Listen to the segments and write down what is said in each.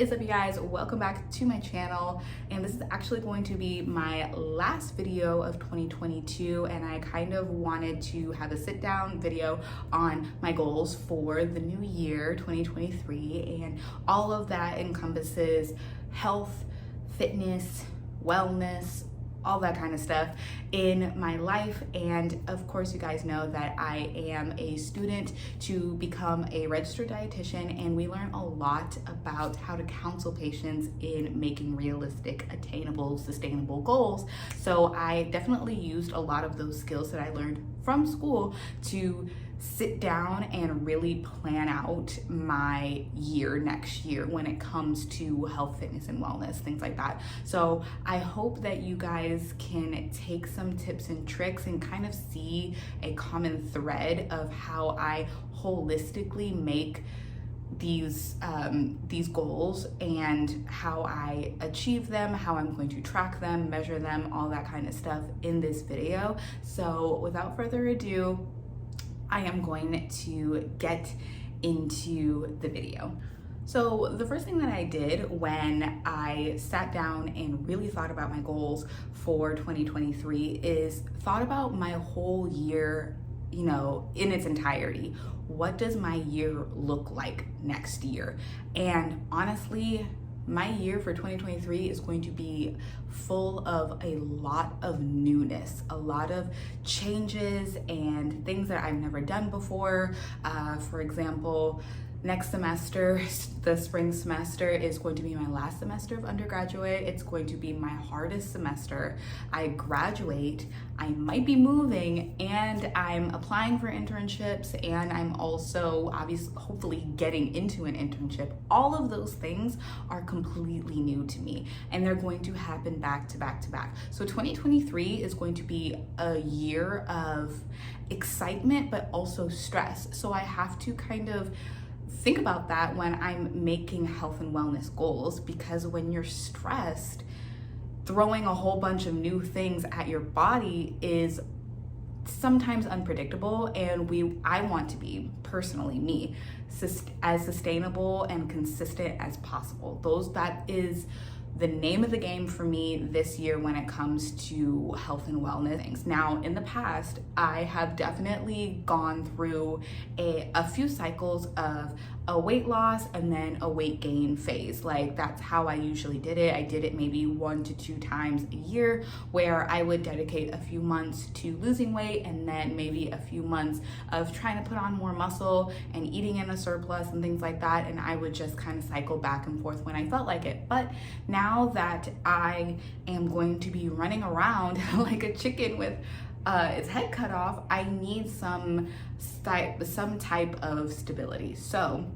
is up, you guys? Welcome back to my channel, and this is actually going to be my last video of 2022, and I kind of wanted to have a sit down video on my goals for the new year 2023, and all of that encompasses health, fitness, wellness, all that kind of stuff in my life. And of course, you guys know that I am a student to become a registered dietitian, and we learn a lot about how to counsel patients in making realistic, attainable, sustainable goals. So I definitely used a lot of those skills that I learned from school to sit down and really plan out my year next year when it comes to health, fitness, and wellness, things like that. So I hope that you guys can take some tips and tricks and kind of see a common thread of how I holistically make these goals and how I achieve them, how I'm going to track them, measure them, all that kind of stuff in this video. So without further ado, I am going to get into the video. So the first thing that I did when I sat down and really thought about my goals for 2023 is thought about my whole year, you know, in its entirety. What does my year look like next year? And honestly, my year for 2023 is going to be full of a lot of newness, a lot of changes and things that I've never done before. For example, next semester, the spring semester, is going to be my last semester of undergraduate. It's going to be my hardest semester. I graduate, I might be moving, and I'm applying for internships, and I'm also obviously hopefully getting into an internship. All of those things are completely new to me, and they're going to happen back to back to back. So 2023 is going to be a year of excitement, but also stress. So I have to kind of think about that when I'm making health and wellness goals, because when you're stressed, throwing a whole bunch of new things at your body is sometimes unpredictable, and I want to be, personally me, as sustainable and consistent as possible. That is the name of the game for me this year when it comes to health and wellness things. Now, in the past, I have definitely gone through a few cycles of a weight loss and then a weight gain phase. Like, that's how I usually did it. I did it maybe 1 to 2 times a year, where I would dedicate a few months to losing weight and then maybe a few months of trying to put on more muscle and eating in a surplus and things like that. And I would just kind of cycle back and forth when I felt like it. But now that I am going to be running around like a chicken with its head cut off, I need some type of stability. So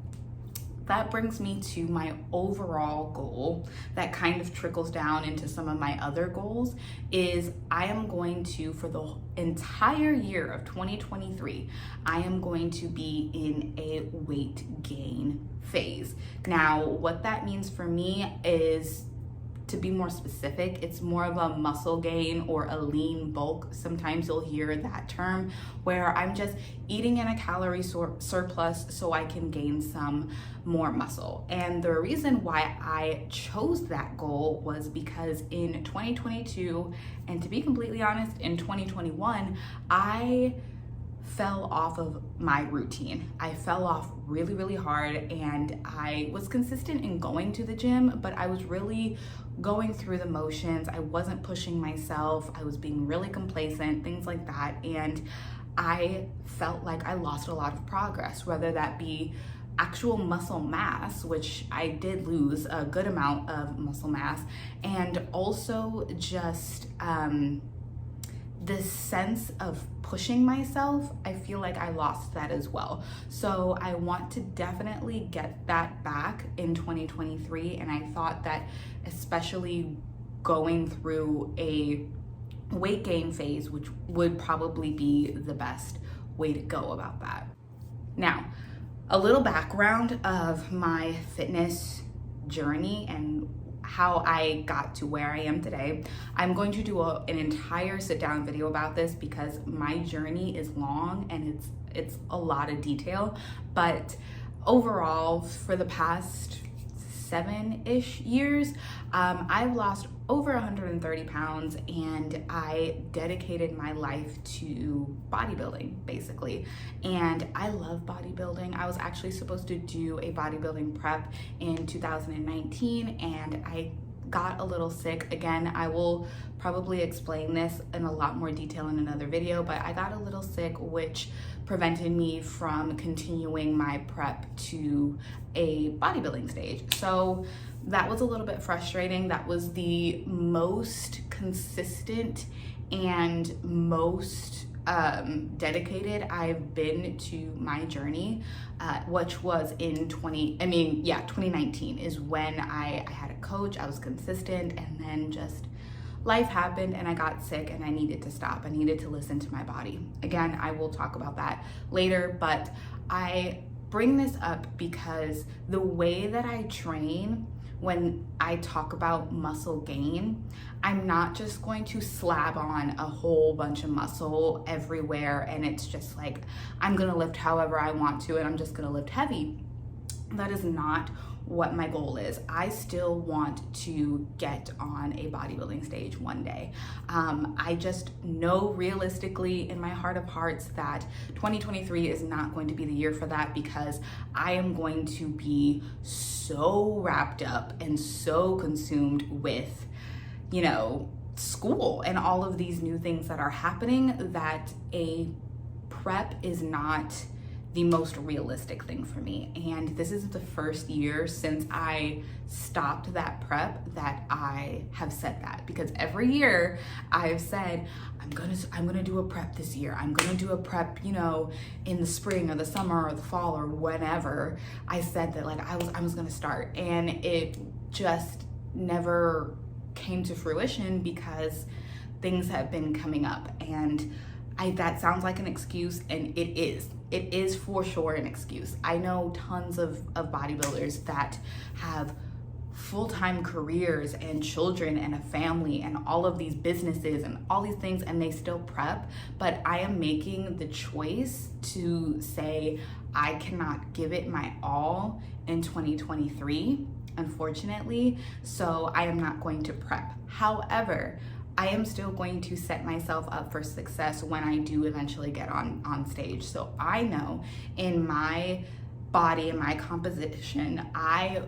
that brings me to my overall goal that kind of trickles down into some of my other goals. Is I am going to, for the entire year of 2023, I am going to be in a weight gain phase. Now, what that means for me is, to be more specific, it's more of a muscle gain or a lean bulk. Sometimes you'll hear that term, where I'm just eating in a calorie surplus so I can gain some more muscle. And the reason why I chose that goal was because in 2022, and to be completely honest, in 2021, I fell off of my routine. I fell off really, really hard, and I was consistent in going to the gym, but I was really going through the motions. I wasn't pushing myself. I was being really complacent, things like that. And I felt like I lost a lot of progress, whether that be actual muscle mass, which I did lose a good amount of muscle mass, and also just this sense of pushing myself. I feel like I lost that as well. So I want to definitely get that back in 2023. And I thought that, especially going through a weight gain phase, which would probably be the best way to go about that. Now, a little background of my fitness journey and how I got to where I am today. I'm going to do an entire sit down video about this because my journey is long and it's a lot of detail. But overall, for the past 7-ish years. I've lost over 130 pounds, and I dedicated my life to bodybuilding, basically. And I love bodybuilding. I was actually supposed to do a bodybuilding prep in 2019, and I got a little sick. Again, I will probably explain this in a lot more detail in another video, but I got a little sick, which prevented me from continuing my prep to a bodybuilding stage. So that was a little bit frustrating. That was the most consistent and most dedicated I've been to my journey, which was in 2019 is when I had a coach, I was consistent, and then just life happened and I got sick and I needed to stop. I needed to listen to my body. Again, I will talk about that later, but I bring this up because the way that I train, when I talk about muscle gain, I'm not just going to slab on a whole bunch of muscle everywhere and it's just like, I'm gonna lift however I want to and I'm just gonna lift heavy. That is not what my goal is. I still want to get on a bodybuilding stage one day. I just know realistically in my heart of hearts that 2023 is not going to be the year for that, because I am going to be so wrapped up and so consumed with, you know, school and all of these new things that are happening that a prep is not the most realistic thing for me. And this is the first year since I stopped that prep that I have said that, because every year I've said, I'm gonna do a prep this year. I'm gonna do a prep, you know, in the spring or the summer or the fall or whenever. I said that like I was gonna start, and it just never came to fruition because things have been coming up. And that sounds like an excuse, and it is. It is for sure an excuse. I know tons of bodybuilders that have full-time careers and children and a family and all of these businesses and all these things, and they still prep. But I am making the choice to say I cannot give it my all in 2023, unfortunately. So I am not going to prep. However, I am still going to set myself up for success when I do eventually get on stage. So I know in my body and my composition, I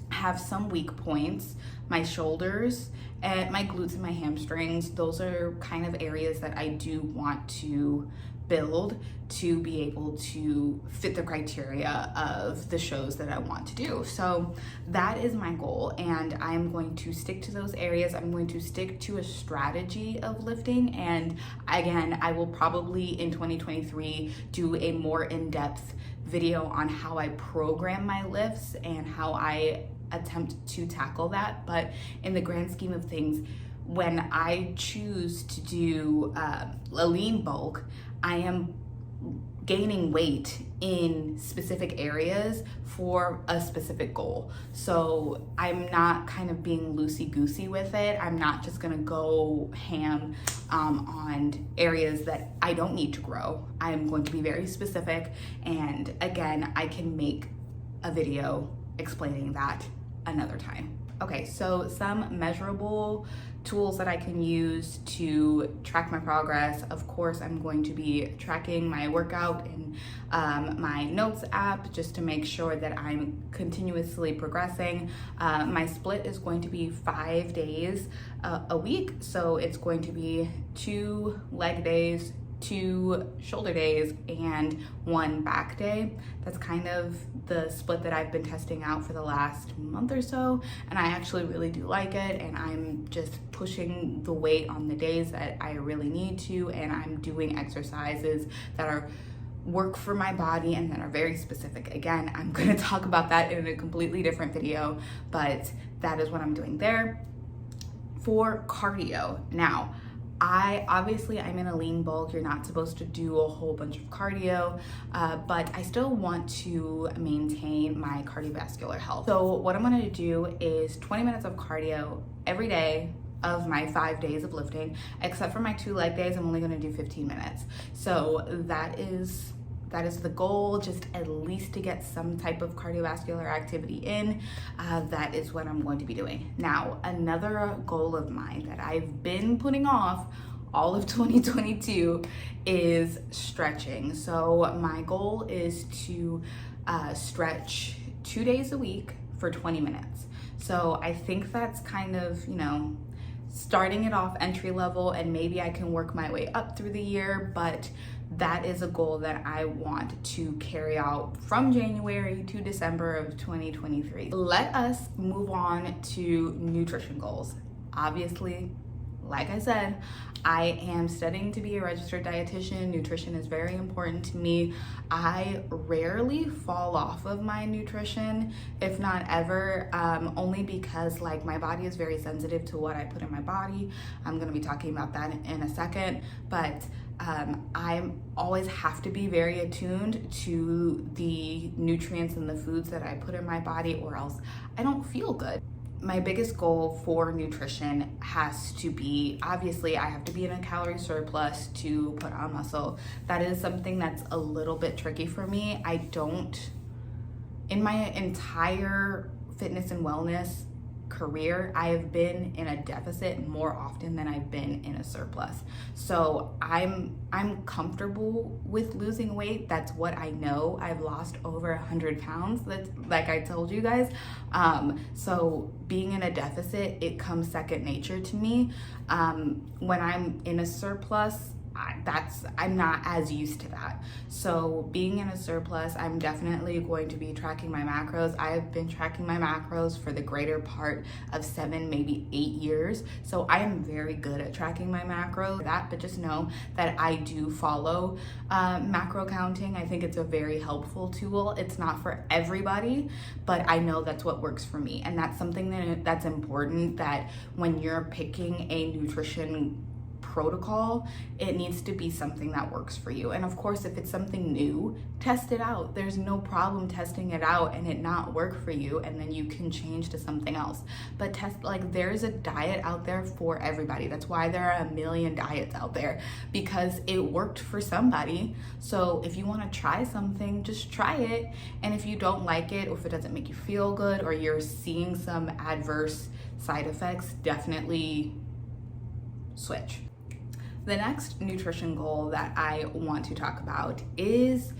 have some weak points. My shoulders and my glutes and my hamstrings, those are kind of areas that I do want to build to be able to fit the criteria of the shows that I want to do. So that is my goal, and I'm going to stick to those areas. I'm going to stick to a strategy of lifting, and again, I will probably in 2023 do a more in-depth video on how I program my lifts and how I attempt to tackle that. But in the grand scheme of things, when I choose to do a lean bulk, I am gaining weight in specific areas for a specific goal. So I'm not kind of being loosey-goosey with it. I'm not just gonna go ham on areas that I don't need to grow. I'm going to be very specific, and again, I can make a video explaining that another time. Okay, so some measurable tools that I can use to track my progress. Of course, I'm going to be tracking my workout in my notes app just to make sure that I'm continuously progressing. My split is going to be 5 days a week. So it's going to be 2 leg days, 2 shoulder days, and 1 back day. That's kind of the split that I've been testing out for the last month or so, and I actually really do like it, and I'm just pushing the weight on the days that I really need to, and I'm doing exercises that are work for my body and that are very specific. Again, I'm going to talk about that in a completely different video, but that is what I'm doing there. For cardio, now, I'm in a lean bulk. You're not supposed to do a whole bunch of cardio, but I still want to maintain my cardiovascular health. So what I'm gonna do is 20 minutes of cardio every day of my 5 days of lifting, except for my 2 leg days. I'm only gonna do 15 minutes. So that's that is the goal, just at least to get some type of cardiovascular activity in. That is what I'm going to be doing. Now, another goal of mine that I've been putting off all of 2022 is stretching. So my goal is to stretch 2 days a week for 20 minutes. So I think that's kind of, you know, starting it off entry level, and maybe I can work my way up through the year, but that is a goal that I want to carry out from January to December of 2023. Let us move on to nutrition goals. Obviously, like I said, I am studying to be a registered dietitian. Nutrition is very important to me. I rarely fall off of my nutrition, if not ever, only because like my body is very sensitive to what I put in my body. I'm gonna be talking about that in a second, but I always have to be very attuned to the nutrients and the foods that I put in my body, or else I don't feel good. My biggest goal for nutrition has to be, obviously I have to be in a calorie surplus to put on muscle. That is something that's a little bit tricky for me. In my entire fitness and wellness career, I have been in a deficit more often than I've been in a surplus. So I'm comfortable with losing weight. That's what I know. I've lost over 100 pounds. That's like I told you guys. So being in a deficit, it comes second nature to me. When I'm in a surplus, I'm not as used to that. So being in a surplus, I'm definitely going to be tracking my macros. I've been tracking my macros for the greater part of 7, maybe 8 years. So I am very good at tracking my macros. But just know that I do follow macro counting. I think it's a very helpful tool. It's not for everybody, but I know that's what works for me. And that's something that's important, that when you're picking a nutrition protocol, it needs to be something that works for you. And of course, if it's something new, test it out. There's no problem testing it out and it not work for you, and then you can change to something else. But there's a diet out there for everybody. That's why there are a million diets out there, because it worked for somebody. So if you want to try something, just try it. And if you don't like it, or if it doesn't make you feel good, or you're seeing some adverse side effects, definitely switch. The next nutrition goal that I want to talk about is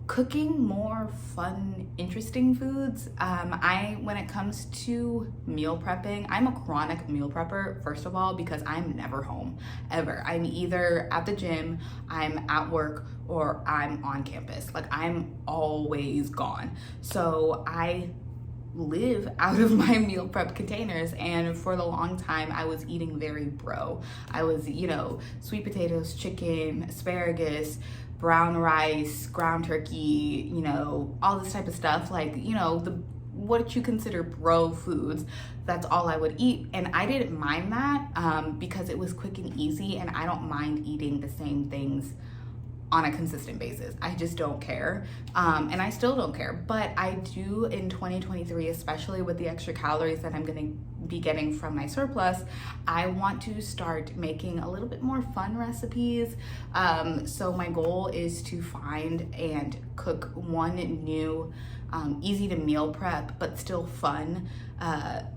cooking more fun, interesting foods. When it comes to meal prepping, I'm a chronic meal prepper, first of all, because I'm never home, ever. I'm either at the gym, I'm at work, or I'm on campus. Like, I'm always gone. So I live out of my meal prep containers, and for the long time I was eating very bro. I was, sweet potatoes, chicken, asparagus, brown rice, ground turkey, all this type of stuff, what you consider bro foods. That's all I would eat, and I didn't mind that because it was quick and easy, and I don't mind eating the same things on a consistent basis. I just don't care, and I still don't care. But I do in 2023, especially with the extra calories that I'm gonna be getting from my surplus, I want to start making a little bit more fun recipes. So my goal is to find and cook one new easy to meal prep but still fun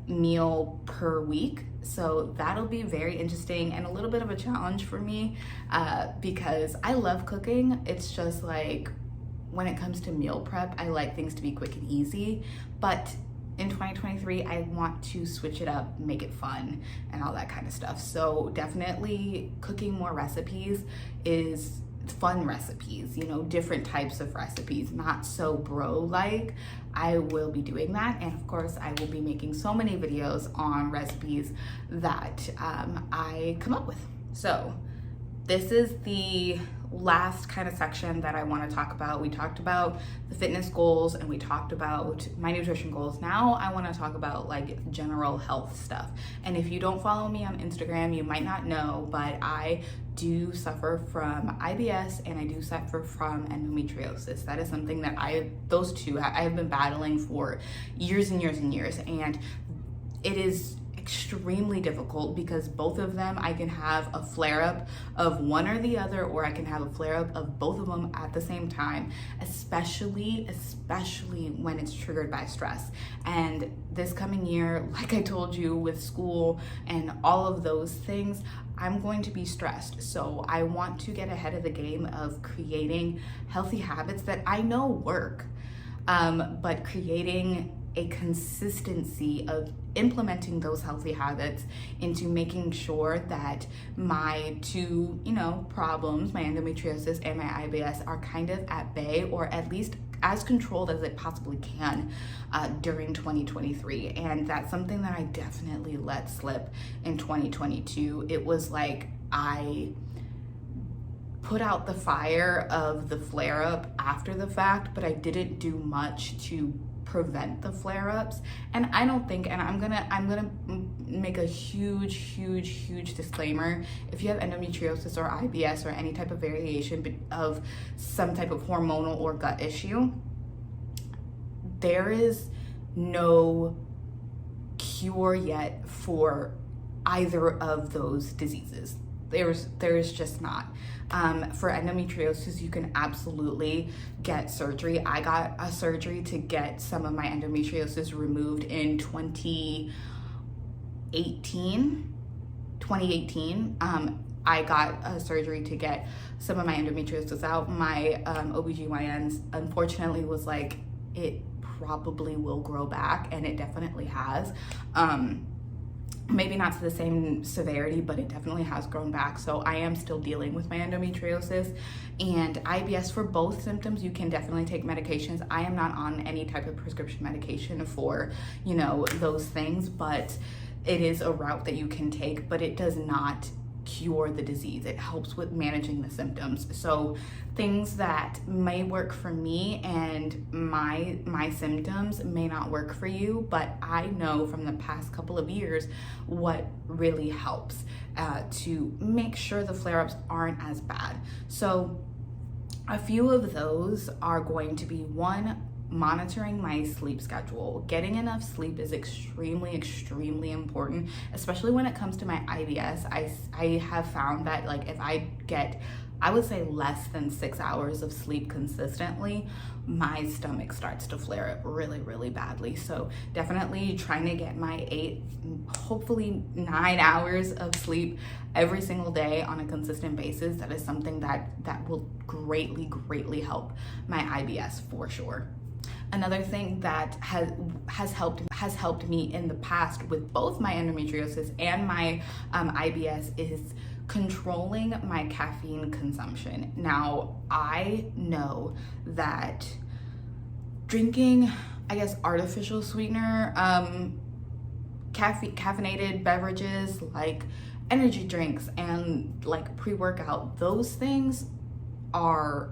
meal per week. So that'll be very interesting and a little bit of a challenge for me because I love cooking. It's just like, when it comes to meal prep, I like things to be quick and easy, but in 2023, I want to switch it up, make it fun, and all that kind of stuff. So definitely cooking more recipes is fun recipes, different types of recipes, not so bro-like. I will be doing that, and of course I will be making so many videos on recipes that I come up with. So this is the last kind of section that I want to talk about. We talked about the fitness goals and we talked about my nutrition goals. Now I want to talk about like general health stuff. And if you don't follow me on Instagram, you might not know, but I do suffer from IBS and I do suffer from endometriosis. That is something that those two I have been battling for years and years and years, and it is extremely difficult because both of them, I can have a flare-up of one or the other, or I can have a flare-up of both of them at the same time, especially when it's triggered by stress. And this coming year, like I told you, with school and all of those things, I'm going to be stressed. So I want to get ahead of the game of creating healthy habits that I know work, but creating a consistency of implementing those healthy habits into making sure that my two, problems, my endometriosis and my IBS, are kind of at bay, or at least as controlled as it possibly can during 2023. And that's something that I definitely let slip in 2022. It was like I put out the fire of the flare-up after the fact, but I didn't do much to prevent the flare-ups. And I don't think, and I'm gonna make a huge disclaimer: if you have endometriosis or IBS or any type of variation of some type of hormonal or gut issue, there is no cure yet for either of those diseases. There's just not. For endometriosis, you can absolutely get surgery. I got a surgery to get some of my endometriosis removed in 2018. I got a surgery to get some of my endometriosis out. My OBGYNs unfortunately was like, it probably will grow back, and it definitely has. Maybe not to the same severity, but it definitely has grown back. So I am still dealing with my endometriosis and IBS. For both symptoms, you can definitely take medications. I am not on any type of prescription medication for, those things, but it is a route that you can take, but it does not cure the disease. It helps with managing the symptoms. So things that may work for me and my symptoms may not work for you, but I know from the past couple of years what really helps to make sure the flare-ups aren't as bad. So a few of those are going to be: one, monitoring my sleep schedule. Getting enough sleep is extremely important, especially when it comes to my IBS. I have found that, like, if I get, I would say, less than 6 hours of sleep consistently, my stomach starts to flare up really badly. So definitely trying to get my 8, hopefully 9 hours of sleep every single day on a consistent basis. That is something that will greatly help my IBS for sure. Another thing that has helped me in the past with both my endometriosis and my IBS is controlling my caffeine consumption. Now, I know that drinking, artificial sweetener, caffeinated beverages like energy drinks and like pre-workout, those things are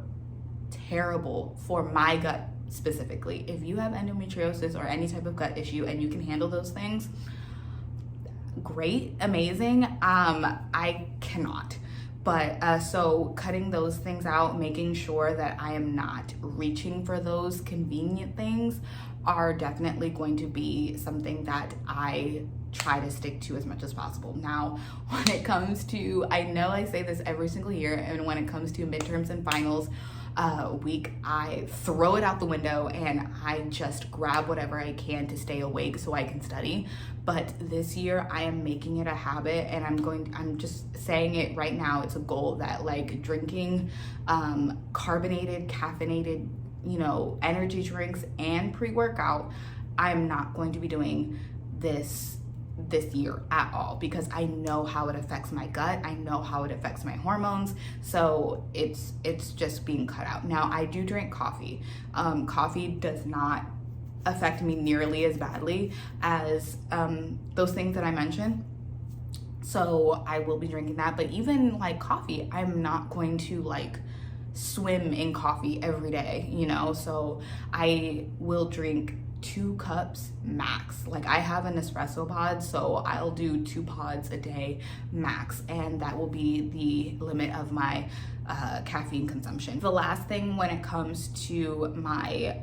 terrible for my gut specifically. If you have endometriosis or any type of gut issue and you can handle those things, great, amazing. I cannot. But so cutting those things out, making sure that I am not reaching for those convenient things, are definitely going to be something that I try to stick to as much as possible. Now, when it comes to, I know I say this every single year, and when it comes to midterms and finals week, I throw it out the window and I just grab whatever I can to stay awake so I can study. But this year I am making it a habit, and I'm just saying it right now, it's a goal that, like, drinking carbonated, caffeinated, energy drinks and pre-workout, I'm not going to be doing this year at all, because I know how it affects my gut. I know how it affects my hormones. So it's just being cut out. Now, I do drink coffee. Coffee does not affect me nearly as badly as those things that I mentioned. So I will be drinking that. But even like coffee, I'm not going to like swim in coffee every day, So I will drink 2 cups max. Like I have an espresso pod, so I'll do 2 pods a day max, and that will be the limit of my caffeine consumption. The last thing when it comes to my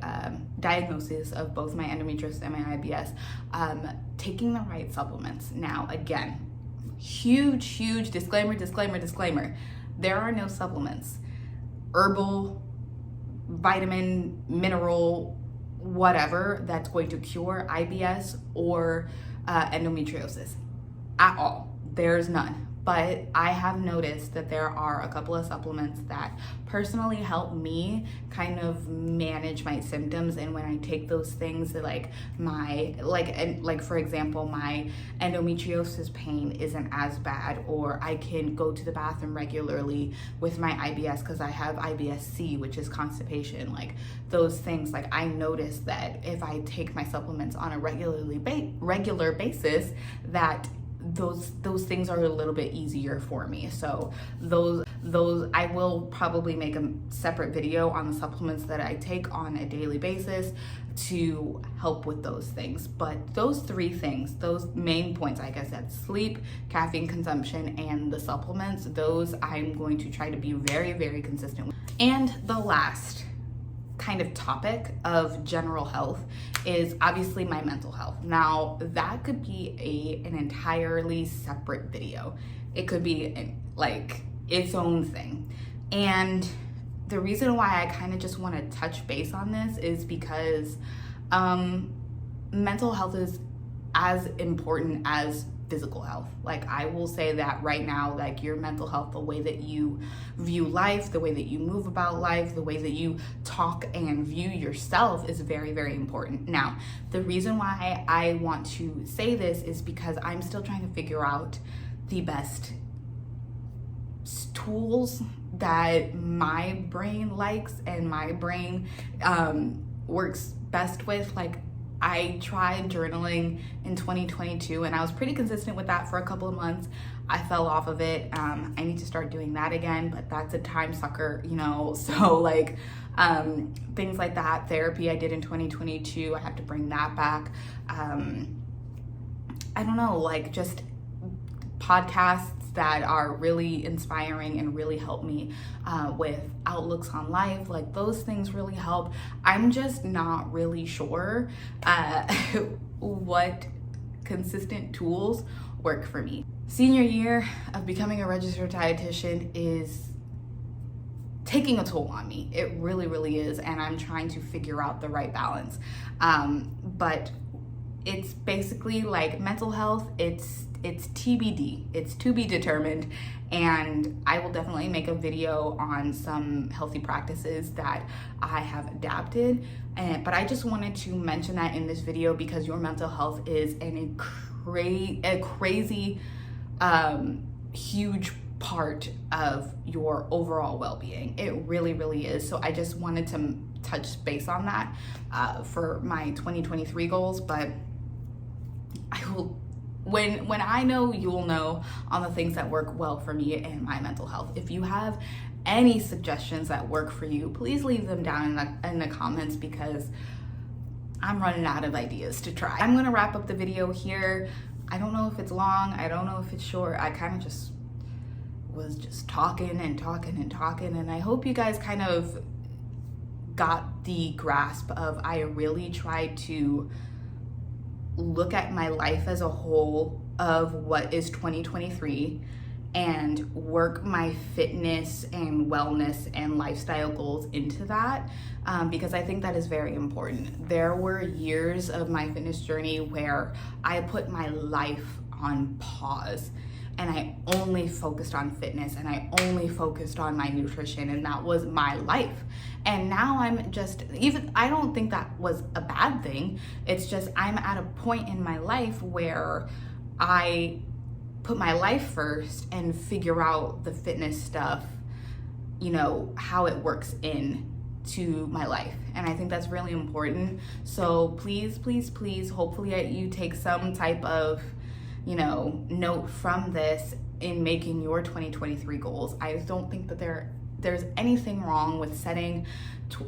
diagnosis of both my endometriosis and my IBS, taking the right supplements. Now again, huge disclaimer. There are no supplements, herbal, vitamin, mineral, whatever, that's going to cure IBS or endometriosis at all. There's none. But I have noticed that there are a couple of supplements that personally help me kind of manage my symptoms. And when I take those things, like for example, my endometriosis pain isn't as bad, or I can go to the bathroom regularly with my IBS because I have IBS-C, which is constipation. Like those things, like I notice that if I take my supplements on a regular basis, that those things are a little bit easier for me. So those I will probably make a separate video on the supplements that I take on a daily basis to help with those things. But those 3 things, those main points, I guess, that's sleep, caffeine consumption, and the supplements, those I'm going to try to be very consistent with. And the last kind of topic of general health is obviously my mental health. Now that could be an entirely separate video. It could be like its own thing. And the reason why I kind of just want to touch base on this is because mental health is as important as physical health. Like I will say that right now, like your mental health, the way that you view life, the way that you move about life, the way that you talk and view yourself is very important. Now, the reason why I want to say this is because I'm still trying to figure out the best tools that my brain likes and my brain works best with. Like I tried journaling in 2022 and I was pretty consistent with that for a couple of months. I fell off of it. I need to start doing that again, but that's a time sucker, you know? So like things like that. Therapy I did in 2022, I have to bring that back. I don't know, like just podcasts that are really inspiring and really help me with outlooks on life. Like those things really help. I'm just not really sure what consistent tools work for me. Senior year of becoming a registered dietitian is taking a toll on me. It really is, and I'm trying to figure out the right balance. But it's basically like mental health, it's TBD, it's to be determined, and I will definitely make a video on some healthy practices that I have adapted. But I just wanted to mention that in this video because your mental health is a crazy, huge part of your overall well-being. It really is. So I just wanted to touch base on that for my 2023 goals, but I will, when I know, you'll know on the things that work well for me and my mental health. If you have any suggestions that work for you, please leave them down in the comments because I'm running out of ideas to try. I'm gonna wrap up the video here. I don't know if it's long, I don't know if it's short. I kind of just was talking and I hope you guys kind of got the grasp of I really tried to look at my life as a whole of what is 2023 and work my fitness and wellness and lifestyle goals into that because I think that is very important. There were years of my fitness journey where I put my life on pause and I only focused on fitness and I only focused on my nutrition, and that was my life. And now I'm just, I don't think that was a bad thing. It's just I'm at a point in my life where I put my life first and figure out the fitness stuff, you know, how it works in to my life. And I think that's really important. So please, hopefully you take some type of, you know, note from this in making your 2023 goals. I don't think that they're there's anything wrong with setting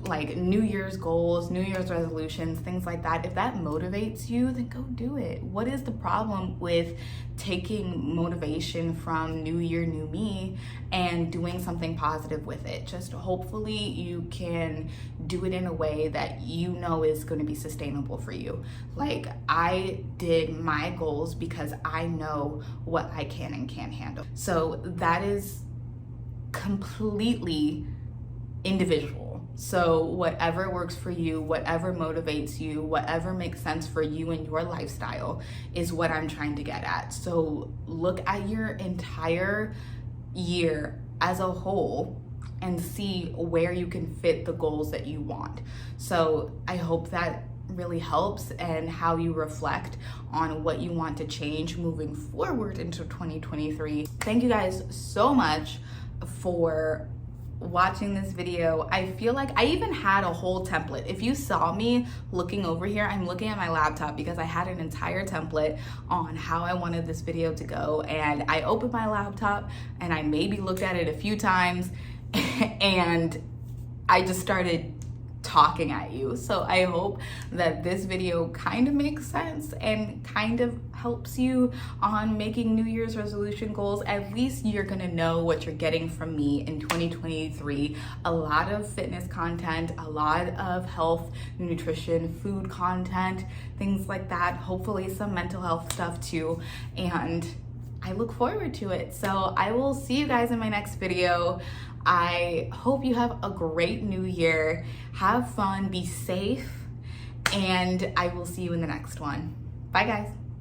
like New Year's goals, New Year's resolutions, things like that. If that motivates you, then go do it. What is the problem with taking motivation from New Year, New Me and doing something positive with it? Just hopefully you can do it in a way that you know is going to be sustainable for you. Like, I did my goals because I know what I can and can't handle. So that is completely individual. So whatever works for you, whatever motivates you, whatever makes sense for you and your lifestyle is what I'm trying to get at. So look at your entire year as a whole and see where you can fit the goals that you want. So I hope that really helps, and how you reflect on what you want to change moving forward into 2023. Thank you guys so much for watching this video. I feel like I even had a whole template. If you saw me looking over here, I'm looking at my laptop because I had an entire template on how I wanted this video to go, and I opened my laptop and I maybe looked at it a few times and I just started talking at you. So I hope that this video kind of makes sense and kind of helps you on making New Year's resolution goals. At least you're gonna know what you're getting from me in 2023. A lot of fitness content, a lot of health, nutrition, food content, things like that. Hopefully some mental health stuff too. And I look forward to it. So I will see you guys in my next video. I hope you have a great new year. Have fun, be safe, and I will see you in the next one. Bye guys.